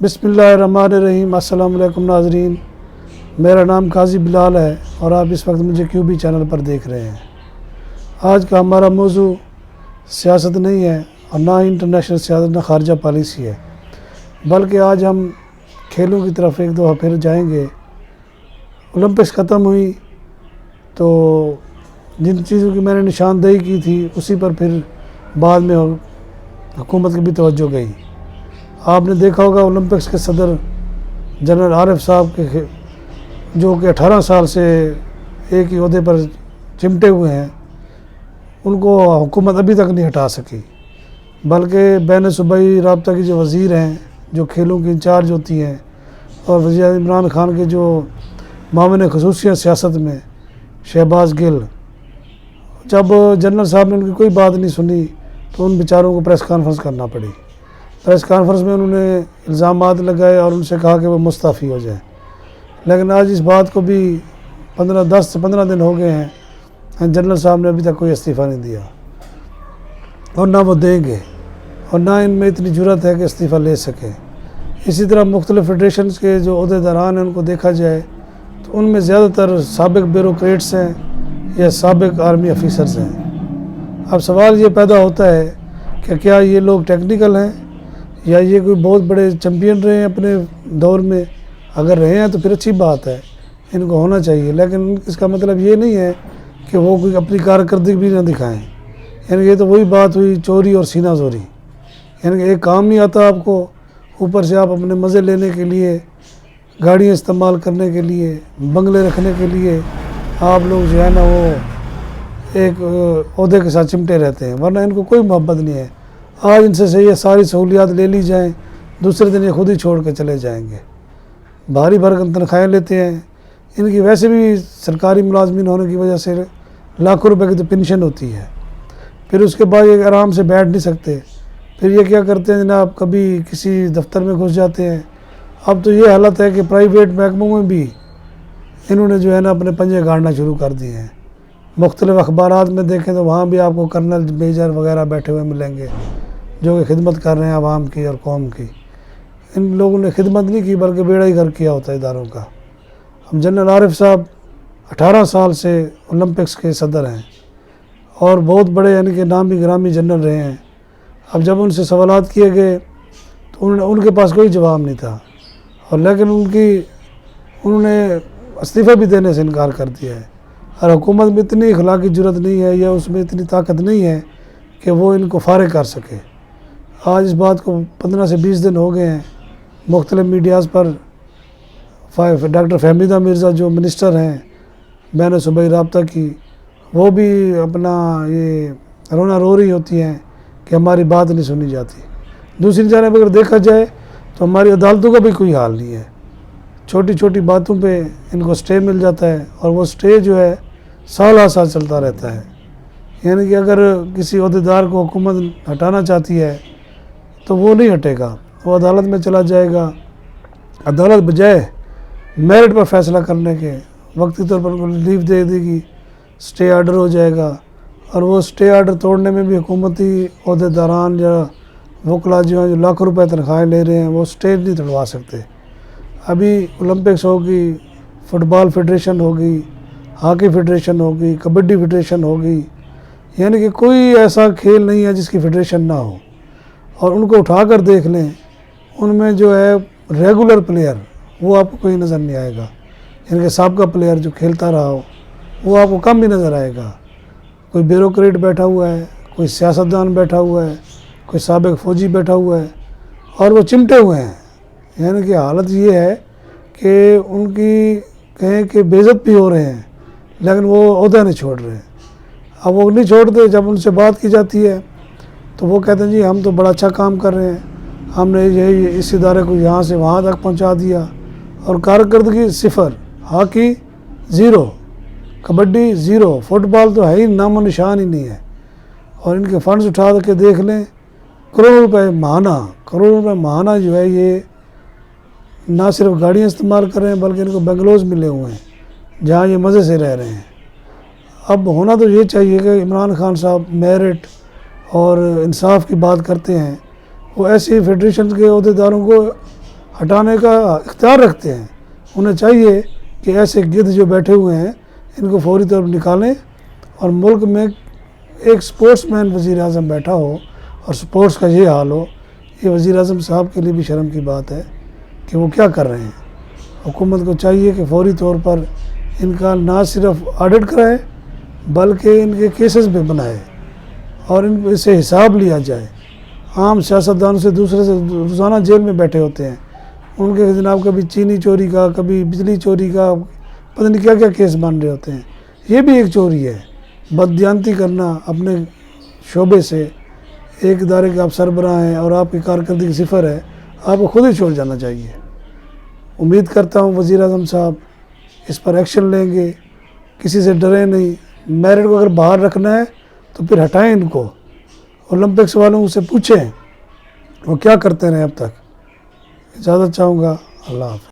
بسم اللہ الرحمن الرحیم۔ السلام علیکم ناظرین، میرا نام قاضی بلال ہے اور آپ اس وقت مجھے QB چینل پر دیکھ رہے ہیں۔ آج کا ہمارا موضوع سیاست نہیں ہے اور نہ ہی انٹرنیشنل سیاست، نہ خارجہ پالیسی ہے، بلکہ آج ہم کھیلوں کی طرف ایک دفعہ پھر جائیں گے۔ اولمپکس ختم ہوئی تو جن چیزوں کی میں نے نشاندہی کی تھی اسی پر پھر بعد میں حکومت کی بھی توجہ گئی۔ آپ نے دیکھا ہوگا اولمپکس کے صدر جنرل عارف صاحب کے جو کہ 18 سال سے ایک ہی عہدے پر چمٹے ہوئے ہیں، ان کو حکومت ابھی تک نہیں ہٹا سکی، بلکہ بین صوبائی رابطہ کی جو وزیر ہیں، جو کھیلوں کی انچارج ہوتی ہیں، اور وزیر اعظم عمران خان کے جو معاون خصوصی سیاست میں شہباز گل، جب جنرل صاحب نے ان کی کوئی بات نہیں سنی تو ان بیچاروں کو پریس کانفرنس کرنا پڑی۔ پریس کانفرنس میں انہوں نے الزامات لگائے اور ان سے کہا کہ وہ مستعفی ہو جائیں، لیکن آج اس بات کو بھی 10 سے 15 دن ہو گئے ہیں، جنرل صاحب نے ابھی تک کوئی استعفیٰ نہیں دیا اور نہ وہ دیں گے، اور نہ ان میں اتنی جرأت ہے کہ استعفیٰ لے سکیں۔ اسی طرح مختلف فیڈریشنز کے جو عہدیداران ہیں ان کو دیکھا جائے تو ان میں زیادہ تر سابق بیوروکریٹس ہیں یا سابق آرمی آفیسرز ہیں۔ اب سوال یہ پیدا ہوتا ہے کہ کیا یہ لوگ ٹیکنیکل ہیں یا یہ کوئی بہت بڑے چیمپئن رہے ہیں اپنے دور میں؟ اگر رہے ہیں تو پھر اچھی بات ہے، ان کو ہونا چاہیے، لیکن اس کا مطلب یہ نہیں ہے کہ وہ کوئی اپنی کارکردگی بھی نہ دکھائیں۔ یعنی یہ تو وہی بات ہوئی چوری اور سینہ زوری، یعنی کہ ایک کام نہیں آتا آپ کو، اوپر سے آپ اپنے مزے لینے کے لیے، گاڑیاں استعمال کرنے کے لیے، بنگلے رکھنے کے لیے آپ لوگ جو ہے نا وہ ایک عہدے کے ساتھ چمٹے رہتے ہیں، ورنہ ان کو کوئی محبت نہیں ہے۔ آج ان سے یہ ساری سہولیات لے لی جائیں، دوسرے دن یہ خود ہی چھوڑ کے چلے جائیں گے۔ بھاری بھرکم تنخواہیں لیتے ہیں، ان کی ویسے بھی سرکاری ملازمین ہونے کی وجہ سے لاکھوں روپے کی تو پینشن ہوتی ہے، پھر اس کے بعد یہ آرام سے بیٹھ نہیں سکتے، پھر یہ کیا کرتے ہیں جناب، کبھی کسی دفتر میں گھس جاتے ہیں۔ اب تو یہ حالت ہے کہ پرائیویٹ محکموں میں بھی انہوں نے جو ہے نا اپنے پنجے گاڑنا شروع کر دیے ہیں۔ مختلف اخبارات میں دیکھیں تو وہاں بھی آپ کو کرنل میجر وغیرہ بیٹھے ہوئے ملیں گے جو کہ خدمت کر رہے ہیں عوام کی اور قوم کی۔ ان لوگوں نے خدمت نہیں کی بلکہ بیڑا ہی گرک کیا ہوتا ہے اداروں کا۔ اب جنرل عارف صاحب 18 سال سے اولمپکس کے صدر ہیں اور بہت بڑے یعنی کہ نامی گرامی جنرل رہے ہیں۔ اب جب ان سے سوالات کیے گئے تو ان کے پاس کوئی جواب نہیں تھا، اور لیکن انہوں نے استعفیٰ بھی دینے سے انکار کر دیا ہے، اور حکومت میں اتنی اخلاقی جرأت نہیں ہے یا اس میں اتنی طاقت نہیں ہے کہ وہ ان کو فارغ کر سکے۔ آج اس بات کو 15 سے 20 دن ہو گئے ہیں، مختلف میڈیاز پر ڈاکٹر فہمیدہ مرزا جو منسٹر ہیں بین صوبائی رابطہ کی، وہ بھی اپنا یہ رونا رو رہی ہوتی ہیں کہ ہماری بات نہیں سنی جاتی۔ دوسری جانب اگر دیکھا جائے تو ہماری عدالتوں کا بھی کوئی حال نہیں ہے، چھوٹی چھوٹی باتوں پہ ان کو سٹے مل جاتا ہے، اور وہ سٹے جو ہے سال سال چلتا رہتا ہے۔ یعنی کہ اگر کسی عہدیدار کو حکومت ہٹانا چاہتی ہے تو وہ نہیں ہٹے گا، وہ عدالت میں چلا جائے گا، عدالت بجائے میرٹ پر فیصلہ کرنے کے وقتی طور پر لیو دے دے گی، سٹے آرڈر ہو جائے گا، اور وہ سٹے آرڈر توڑنے میں بھی حکومتی عہدیداران یا وکلا جو ہیں جو لاکھوں روپے تنخواہیں لے رہے ہیں وہ سٹے نہیں توڑوا سکتے۔ ابھی اولمپکس ہوگی، فٹ بال فیڈریشن ہوگی، ہاکی فیڈریشن ہوگی، کبڈی فیڈریشن ہوگی، یعنی کہ کوئی ایسا کھیل نہیں ہے جس کی فیڈریشن نہ ہو، اور ان کو اٹھا کر دیکھ لیں، ان میں جو ہے ریگولر پلیئر وہ آپ کو کوئی نظر نہیں آئے گا، یعنی کہ سابقہ پلیئر جو کھیلتا رہا ہو وہ آپ کو کم ہی نظر آئے گا۔ کوئی بیوروکریٹ بیٹھا ہوا ہے، کوئی سیاستدان بیٹھا ہوا ہے، کوئی سابق فوجی بیٹھا ہوا ہے، اور وہ چمٹے ہوئے ہیں۔ یعنی کہ حالت یہ ہے کہ ان کی کہیں کہ بے عزت بھی ہو رہے ہیں لیکن وہ عہدہ نہیں چھوڑ رہے۔ اب وہ نہیں چھوڑتے، جب ان سے بات کی جاتی ہے تو وہ کہتے ہیں جی ہم تو بڑا اچھا کام کر رہے ہیں، ہم نے یہی اس ادارے کو یہاں سے وہاں تک پہنچا دیا، اور کارکردگی 0، ہاکی 0، کبڈی 0، فٹ بال تو ہے ہی نام و نشان ہی نہیں ہے، اور ان کے فنڈز اٹھا کے دیکھ لیں، کروڑوں روپے ماہانہ جو ہے یہ نہ صرف گاڑیاں استعمال کر رہے ہیں بلکہ ان کو بنگلوز ملے ہوئے ہیں جہاں یہ مزے سے رہ رہے ہیں۔ اب ہونا تو یہ چاہیے کہ عمران خان صاحب میرٹ اور انصاف کی بات کرتے ہیں، وہ ایسی فیڈریشن کے عہدیداروں کو ہٹانے کا اختیار رکھتے ہیں، انہیں چاہیے کہ ایسے گدھ جو بیٹھے ہوئے ہیں ان کو فوری طور پر نکالیں، اور ملک میں ایک سپورٹس مین وزیر اعظم بیٹھا ہو اور سپورٹس کا یہ حال ہو، یہ وزیر اعظم صاحب کے لیے بھی شرم کی بات ہے کہ وہ کیا کر رہے ہیں۔ حکومت کو چاہیے کہ فوری طور پر ان کا نہ صرف آڈٹ کرائے بلکہ ان کے کیسز بھی بنائے اور ان سے حساب لیا جائے۔ عام سیاستدانوں سے دوسرے سے روزانہ جیل میں بیٹھے ہوتے ہیں، ان کے جناب کبھی چینی چوری کا، کبھی بجلی چوری کا، پتہ نہیں کیا کیا کیس بن رہے ہوتے ہیں۔ یہ بھی ایک چوری ہے، بددیانتی کرنا اپنے شعبے سے۔ ایک ادارے کے آپ سربراہ ہیں اور آپ کی کارکردگی صفر ہے، آپ کو خود ہی چھوڑ جانا چاہیے۔ امید کرتا ہوں وزیر اعظم صاحب اس پر ایکشن لیں گے، کسی سے ڈریں نہیں۔ میرٹ کو اگر باہر رکھنا ہے تو پھر ہٹائیں ان کو، اولمپکس والوں سے پوچھیں وہ کیا کرتے رہے اب تک۔ اجازت چاہوں گا، اللہ حافظ۔